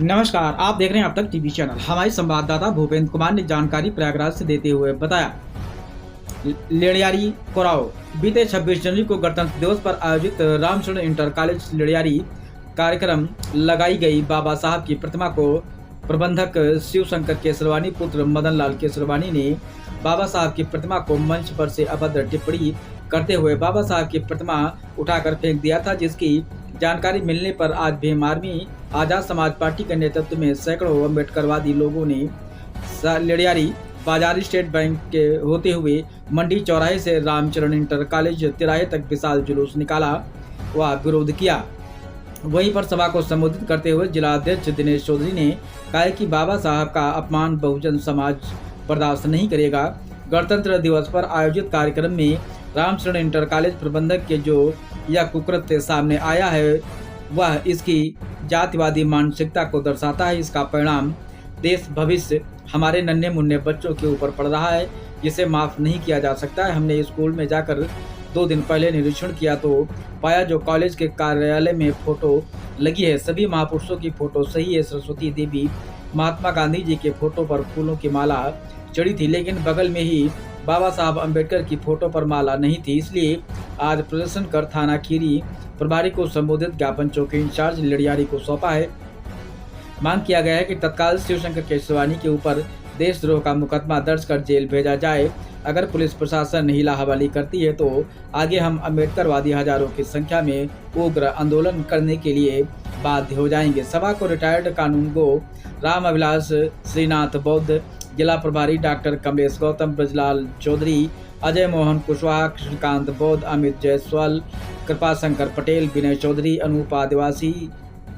नमस्कार, आप देख रहे हैं अब तक टीवी चैनल। हमारे संवाददाता भूपेंद्र कुमार ने जानकारी प्रयागराज से देते हुए बताया, लिडियारी कोराओ बीते 26 जनवरी को गणतंत्र दिवस पर आयोजित रामचरण इंटर कॉलेज लिडियारी कार्यक्रम लगाई गई बाबा साहब की प्रतिमा को प्रबंधक शिवशंकर केसरवानी पुत्र मदन लाल केसरवानी ने बाबा साहब की प्रतिमा को मंच पर से अभद्र टिप्पणी करते हुए बाबा साहब की प्रतिमा उठाकर फेंक दिया था, जिसकी जानकारी मिलने पर आज भीम आर्मी आजाद समाज पार्टी के नेतृत्व में सैकड़ों अम्बेडकरवादी लोगों ने लिडियारी बाजार स्टेट बैंक के होते हुए मंडी चौराहे से रामचरण इंटर कॉलेज तिराहे तक विशाल जुलूस निकाला व विरोध किया। वहीं पर सभा को संबोधित करते हुए जिला अध्यक्ष दिनेश चौधरी ने कहा कि बाबा साहब का अपमान बहुजन समाज बर्दाश्त नहीं करेगा। गणतंत्र दिवस पर आयोजित कार्यक्रम में रामचरण इंटर कॉलेज प्रबंधक के जो यह कुकृत्य सामने आया है वह इसकी जातिवादी मानसिकता को दर्शाता है। इसका परिणाम देश भविष्य हमारे नन्हे मुन्ने बच्चों के ऊपर पड़ रहा है, जिसे माफ नहीं किया जा सकता है। हमने स्कूल में जाकर 2 दिन पहले निरीक्षण किया तो पाया जो कॉलेज के कार्यालय में फोटो लगी है सभी महापुरुषों की फोटो सही है। सरस्वती देवी महात्मा गांधी जी के फोटो पर फूलों की माला चढ़ी थी, लेकिन बगल में ही बाबा साहब अम्बेडकर की फोटो पर माला नहीं थी। इसलिए आज प्रदर्शन कर थाना खीरी प्रभारी को संबोधित ज्ञापन चौकी इंचार्ज लिडियारी को सौंपा है। मांग किया गया है कि तत्काल शिवशंकर केसरवानी के ऊपर देशद्रोह का मुकदमा दर्ज कर जेल भेजा जाए। अगर पुलिस प्रशासन हीला हवाली करती है तो आगे हम अम्बेडकरवादी हजारों की संख्या में उग्र आंदोलन करने के लिए बाध्य हो जाएंगे। सभा को रिटायर्ड कानूनगो राम अभिलाष श्रीनाथ बौद्ध, जिला प्रभारी डॉक्टर कमलेश गौतम, ब्रजलाल चौधरी, अजय मोहन कुशवाहा, कृष्णकांत बौद्ध, अमित जायसवाल, कृपाशंकर पटेल, विनय चौधरी, अनूप आदिवासी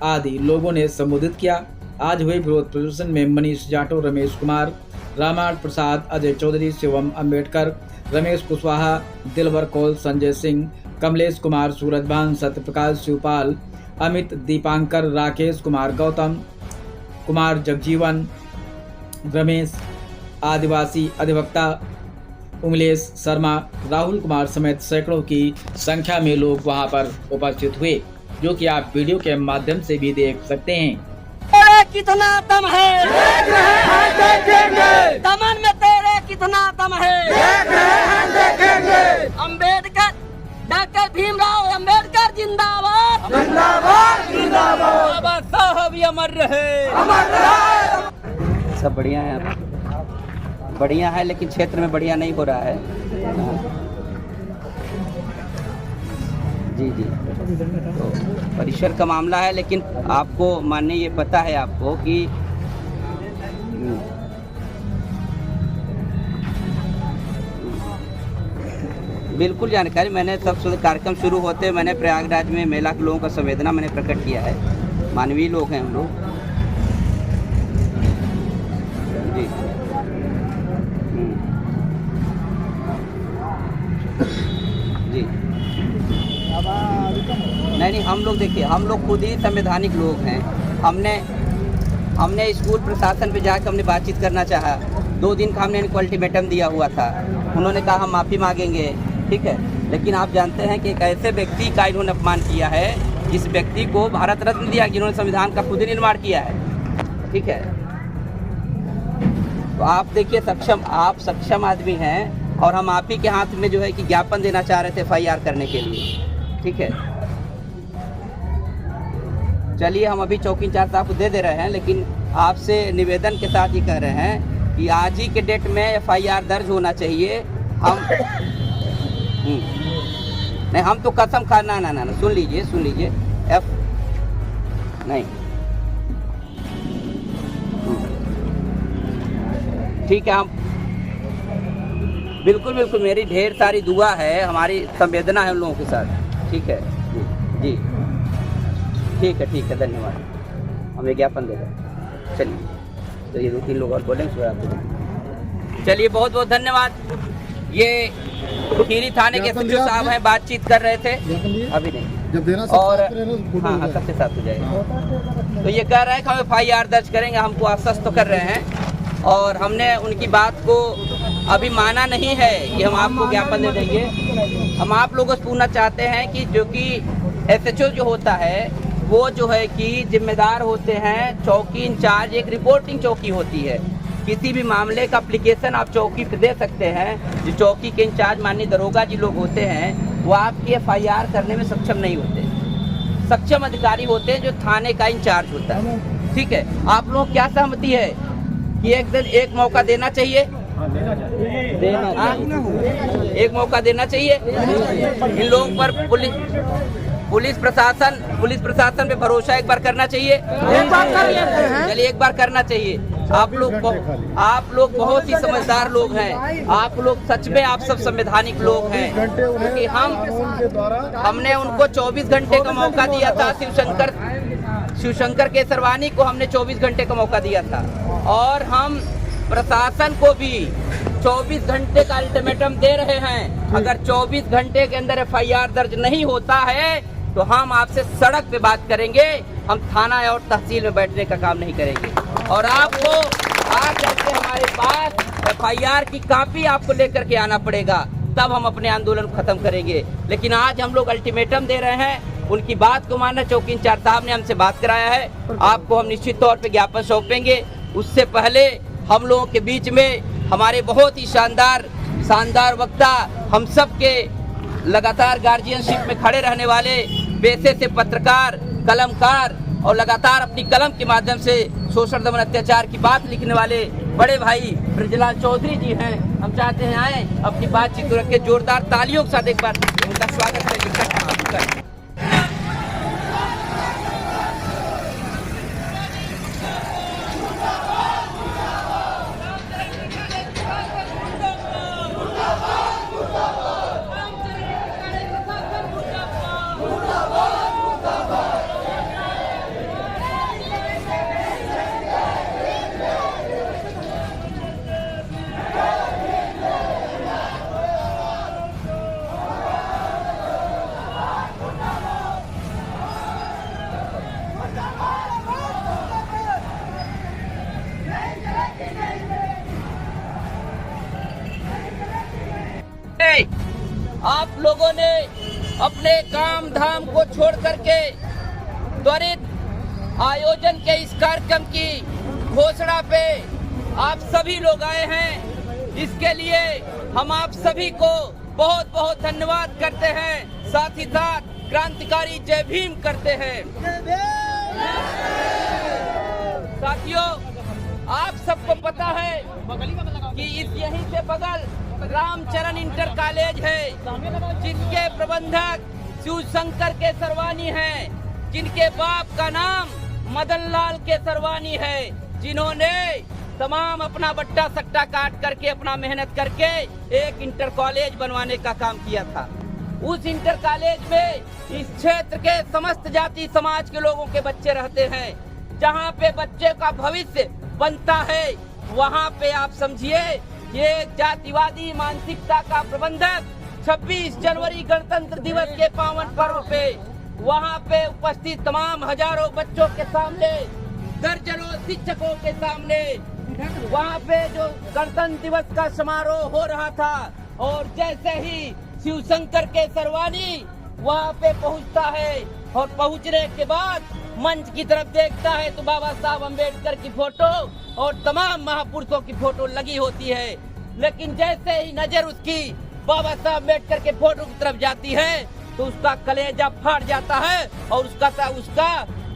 आदि लोगों ने संबोधित किया। आज हुए विरोध प्रदर्शन में मनीष जाटो, रमेश कुमार, रामायण प्रसाद, अजय चौधरी, शिवम अम्बेडकर, रमेश कुशवाहा, दिलवर कौल, संजय सिंह, कमलेश कुमार, सूरजभान, सत्यप्रकाश शिवपाल, अमित, दीपांकर, राकेश कुमार, गौतम कुमार, जगजीवन, रमेश, आदिवासी अधिवक्ता उमलेश शर्मा, राहुल कुमार समेत सैकड़ों की संख्या में लोग वहां पर उपस्थित हुए, जो कि आप वीडियो के माध्यम से भी देख सकते हैं। कितना दम है देख रहे हैं देखेंगे, दमन में तेरे कितना दम है देख रहे हैं देखेंगे। अम्बेडकर डॉक्टर भीमराव अम्बेडकर जिंदाबाद जिंदाबाद जिंदाबाद। बाबा साहब अमर रहे अमर रहे। सब बढ़िया है, बढ़िया है, लेकिन क्षेत्र में बढ़िया नहीं हो रहा है। जी जी, तो परिसर का मामला है, लेकिन आपको मानने ये पता है आपको कि बिल्कुल जानकारी मैंने सब कार्यक्रम शुरू होते मैंने प्रयागराज में महिला के लोगों का संवेदना मैंने प्रकट किया है। मानवीय लोग हैं हम लोग जी। जी नहीं, हम लोग देखिए, हम लोग खुद ही संवैधानिक लोग हैं। हमने स्कूल प्रशासन पे जाकर हमने बातचीत करना चाहा। 2 दिन का हमने इनको अल्टीमेटम दिया हुआ था। उन्होंने कहा हम माफ़ी मांगेंगे, ठीक है, लेकिन आप जानते हैं कि एक ऐसे व्यक्ति का इन्होंने अपमान किया है जिस व्यक्ति को भारत रत्न दिया, जिन्होंने संविधान का खुद ही निर्माण किया है, ठीक है। तो आप देखिए, आप सक्षम आदमी हैं और हम आप ही के हाथ में जो है कि ज्ञापन देना चाह रहे थे FIR करने के लिए, ठीक है। चलिए, हम अभी चौकी इंचार्ज साहब को दे रहे हैं, लेकिन आपसे निवेदन के साथ ये कह रहे हैं कि आज ही के डेट में FIR दर्ज होना चाहिए। हम नहीं, हम तो कसम खा ना, सुन लीजिए नहीं, ठीक है, हम बिल्कुल मेरी ढेर सारी दुआ है, हमारी संवेदना है उन लोगों के साथ, ठीक है जी, ठीक है, धन्यवाद। हम ज्ञापन दे रहे हैं। चलिए, तो ये 2-3 लोग और बोलेंगे। चलिए, बहुत बहुत धन्यवाद। ये खीरी थाने के एसएचओ साहब हैं, बातचीत कर रहे थे, अभी नहीं, जब देना और हाँ सबके साथ हो जाएगा। तो ये कह रहे हैं कि हम FIR दर्ज करेंगे, हमको आश्वस्त तो कर रहे हैं, और हमने उनकी बात को अभी माना नहीं है कि हम आपको ज्ञापन दे देंगे। हम आप लोगों से पूछना चाहते हैं कि जो कि एसएचओ जो होता है वो जो है कि जिम्मेदार होते हैं चौकी इंचार्ज। एक रिपोर्टिंग चौकी होती है, किसी भी मामले का एप्लीकेशन आप चौकी पे दे सकते हैं। जो चौकी के इंचार्ज माननीय दरोगा जी लोग होते हैं वो आपकी FIR करने में सक्षम नहीं होते। सक्षम अधिकारी होते हैं जो थाने का इंचार्ज होता है। ठीक है, आप लोग क्या सहमति है कि एक दिन एक मौका देना चाहिए? एक मौका देना चाहिए। इन लोगों पर पुलिस प्रशासन पे भरोसा एक बार करना चाहिए। चलिए एक बार करना चाहिए। आप लोग बहुत ही समझदार लोग हैं। आप लोग सच में आप सब संवैधानिक लोग हैं, क्योंकि हमने उनको 24 घंटे का मौका दिया था। शिवशंकर केसरवानी को हमने 24 घंटे का मौका दिया था, और हम प्रशासन को भी 24 घंटे का अल्टीमेटम दे रहे हैं। अगर 24 घंटे के अंदर FIR दर्ज नहीं होता है तो हम आपसे सड़क पे बात करेंगे। हम थाना और तहसील में बैठने का काम नहीं करेंगे। और आपको आज करके हमारे पास FIR की कॉपी आपको लेकर के आना पड़ेगा, तब हम अपने आंदोलन को खत्म करेंगे। लेकिन आज हम लोग अल्टीमेटम दे रहे हैं, उनकी बात को मानना। चौकी इंचार्ज साहब ने हमसे बात कराया है, आपको हम निश्चित तौर पे ज्ञापन सौंपेंगे। उससे पहले हम लोगों के बीच में हमारे बहुत ही शानदार वक्ता, हम सब के लगातार गार्जियनशिप में खड़े रहने वाले, पेशे से पत्रकार, कलमकार, और लगातार अपनी कलम के माध्यम से शोषण दमन अत्याचार की बात लिखने वाले बड़े भाई ब्रजलाल चौधरी जी हैं। हम चाहते हैं आए अपनी बातचीत रख के जोरदार तालियों के साथ एक बार उनका स्वागत करेंगे। आप लोगों ने अपने काम धाम को छोड़ करके त्वरित आयोजन के इस कार्यक्रम की घोषणा पे आप सभी लोग आए हैं। इसके लिए हम आप सभी को बहुत बहुत धन्यवाद करते हैं। साथ ही साथ क्रांतिकारी जय भीम करते हैं। साथियों, आप सबको पता है कि यहीं से बगल रामचरण इंटर कॉलेज है, जिनके प्रबंधक शिवशंकर केसरवानी हैं, जिनके बाप का नाम मदन लाल केसरवानी है, जिन्होंने तमाम अपना बट्टा सट्टा काट करके अपना मेहनत करके एक इंटर कॉलेज बनवाने का काम किया था। उस इंटर कॉलेज में इस क्षेत्र के समस्त जाति समाज के लोगों के बच्चे रहते हैं। जहाँ पे बच्चे का भविष्य बनता है, वहाँ पे आप समझिए ये जातिवादी मानसिकता का प्रबंधक 26 जनवरी गणतंत्र दिवस के पावन पर्व पे वहाँ पे उपस्थित तमाम हजारों बच्चों के सामने, दर्जनों शिक्षकों के सामने वहाँ पे जो गणतंत्र दिवस का समारोह हो रहा था, और जैसे ही शिवशंकर केसरवानी वहाँ पे पहुँचता है और पहुँचने के बाद मंच की तरफ देखता है तो बाबा साहब अम्बेडकर की फोटो और तमाम महापुरुषों की फोटो लगी होती है। लेकिन जैसे ही नजर उसकी बाबा साहब अम्बेडकर के फोटो की तरफ जाती है तो उसका कलेजा फाट जाता है और उसका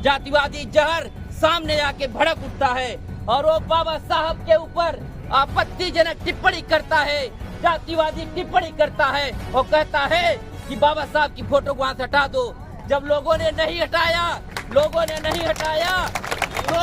जातिवादी जहर सामने आके भड़क उठता है और वो बाबा साहब के ऊपर आपत्तिजनक टिप्पणी करता है, जातिवादी टिप्पणी करता है और कहता है कि बाबा साहब की फोटो को वहाँ से हटा दो। जब लोगों ने नहीं हटाया तो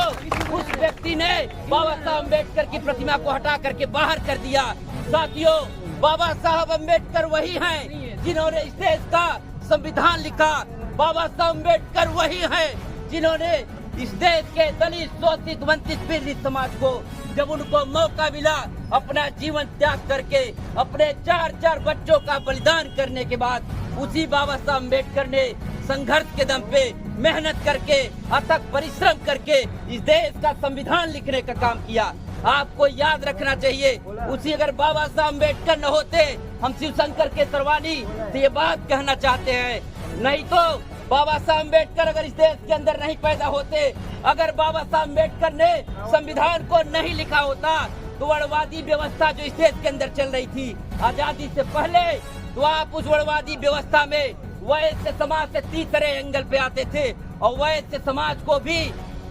उस व्यक्ति ने बाबा साहब अम्बेडकर की प्रतिमा को हटा करके बाहर कर दिया। साथियों, बाबा साहब अम्बेडकर वही हैं जिन्होंने इस देश का संविधान लिखा। बाबा साहब अम्बेडकर वही हैं जिन्होंने इस देश के दलित, शोषित, वंचित, पीड़ित समाज को जब उनको मौका मिला अपना जीवन त्याग करके अपने 4 बच्चों का बलिदान करने के बाद, उसी बाबा साहब अम्बेडकर ने संघर्ष के दम पे मेहनत करके अथक परिश्रम करके इस देश का संविधान लिखने का काम किया। आपको याद रखना चाहिए, उसी अगर बाबा साहब अम्बेडकर न होते, हम शिवशंकर केसरवानी से ये बात कहना चाहते हैं, नहीं तो बाबा साहब अम्बेडकर अगर इस देश के अंदर नहीं पैदा होते, अगर बाबा साहब अम्बेडकर ने संविधान को नहीं लिखा होता, तो वर्णवादी व्यवस्था जो इस देश के अंदर चल रही थी आजादी से पहले, तो आप उस वर्णवादी व्यवस्था में वैश्य समाज से तीसरे एंगल पे आते थे और वैश्य समाज को भी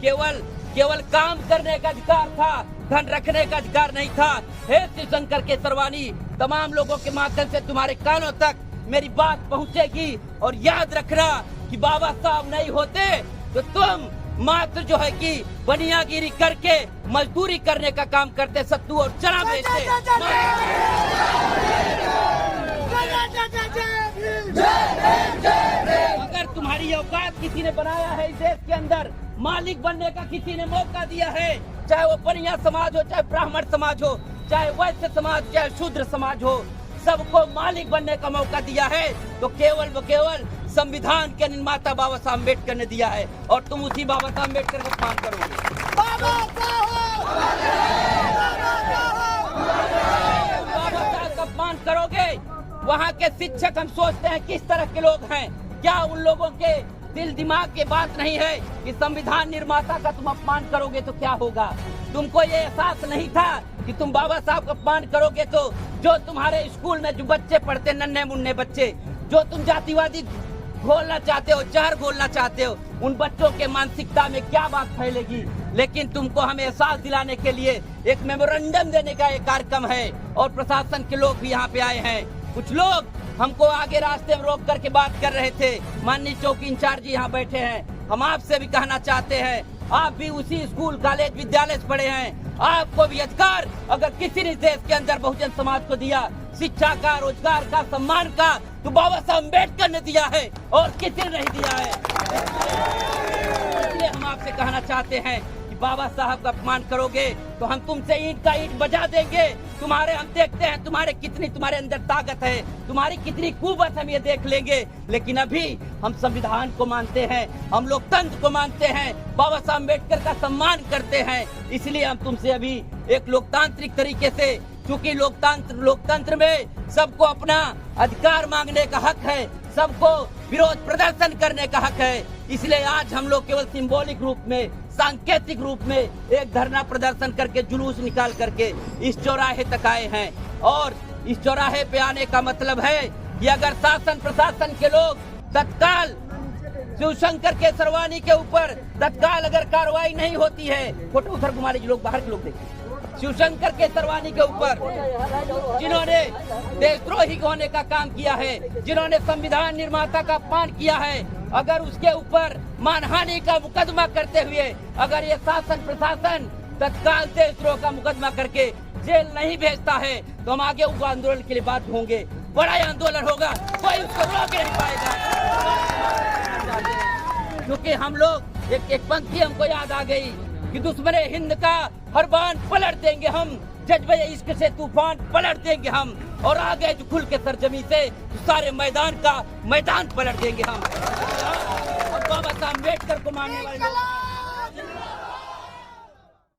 केवल काम करने का अधिकार था, धन रखने का अधिकार नहीं था। हे शिवशंकर केसरवानी, तमाम लोगों के माध्यम से तुम्हारे कानों तक मेरी बात पहुंचेगी और याद रखना कि बाबा साहब नहीं होते तो तुम मात्र जो है कि बनियागिरी करके मजदूरी करने का काम करते, सत्तू और चना बेचते। अगर तुम्हारी औकात किसी ने बनाया है इस देश के अंदर, मालिक बनने का किसी ने मौका दिया है, चाहे वो बनिया समाज हो, चाहे ब्राह्मण समाज हो, चाहे वैश्य समाज, चाहे शूद्र समाज हो, सबको मालिक बनने का मौका दिया है, तो केवल संविधान के निर्माता बाबा साहब अम्बेडकर ने दिया है और तुम उसी बाबा साहब अम्बेडकर का अपमान करोगे। बाबा साहब का अपमान करोगे। वहाँ के शिक्षक हम सोचते हैं किस तरह के लोग हैं, क्या उन लोगों के दिल दिमाग की बात नहीं है कि संविधान निर्माता का तुम अपमान करोगे तो क्या होगा। तुमको ये एहसास नहीं था कि तुम बाबा साहब का अपमान करोगे तो जो तुम्हारे स्कूल में जो बच्चे पढ़ते, नन्हे मुन्ने बच्चे, जो तुम जातिवादी घोलना चाहते हो, जहर घोलना चाहते हो, उन बच्चों के मानसिकता में क्या बात फैलेगी। लेकिन तुमको हमें एहसास दिलाने के लिए एक मेमोरेंडम देने का एक कार्यक्रम है और प्रशासन के लोग भी यहाँ पे आए हैं। कुछ लोग हमको आगे रास्ते में रोक करके बात कर रहे थे, माननीय चौकी इंचार्ज जी यहाँ बैठे हैं। हम आपसे भी कहना चाहते हैं, आप भी उसी स्कूल कॉलेज विद्यालय से पढ़े हैं, आपको भी अधिकार अगर किसी ने देश के अंदर बहुजन समाज को दिया शिक्षा का, रोजगार का, सम्मान का, तो बाबा साहब अम्बेडकर ने दिया है और किसी ने नहीं दिया है। इसलिए हम आपसे कहना चाहते हैं कि बाबा साहब का अपमान करोगे तो हम तुमसे ईंट का ईंट बजा देंगे। हम देखते हैं तुम्हारे अंदर ताकत है, तुम्हारी कितनी कुव्वत हम ये देख लेंगे। लेकिन अभी हम संविधान को मानते हैं, हम लोकतंत्र को मानते हैं, बाबा साहब अम्बेडकर का सम्मान करते हैं। इसलिए हम तुमसे अभी एक लोकतांत्रिक तरीके से, क्योंकि लोकतंत्र में सबको अपना अधिकार मांगने का हक है, सबको विरोध प्रदर्शन करने का हक है, इसलिए आज हम लोग केवल सिंबॉलिक रूप में, सांकेतिक रूप में एक धरना प्रदर्शन करके, जुलूस निकाल करके इस चौराहे तक आए हैं। और इस चौराहे पे आने का मतलब है कि अगर शासन प्रशासन के लोग तत्काल शिवशंकर केसरवानी के ऊपर तत्काल अगर कार्रवाई नहीं होती है, फोटो उधर घुमा लीजिए, लोग बाहर के लोग देखें, शिवशंकर केसरवानी के ऊपर जिन्होंने देशद्रोही होने का काम किया है, जिन्होंने संविधान निर्माता का अपमान किया है, अगर उसके ऊपर मानहानि का मुकदमा करते हुए अगर ये शासन प्रशासन तत्काल देशद्रोह का मुकदमा करके जेल नहीं भेजता है, तो हम आगे उस आंदोलन के लिए बात होंगे। बड़ा आंदोलन होगा, कोई उसको रोक नहीं पाएगा। क्योंकि हम लोग एक पंक्ति हमको याद आ गई कि दुश्मने हिंद का हर बान पलट देंगे हम, जज्बे इश्क से तूफान पलट देंगे हम, और आगे जो खुल के सरजमी से तो सारे मैदान का मैदान पलट देंगे हम। और बाबा साहब अम्बेडकर को मानने वाले लोग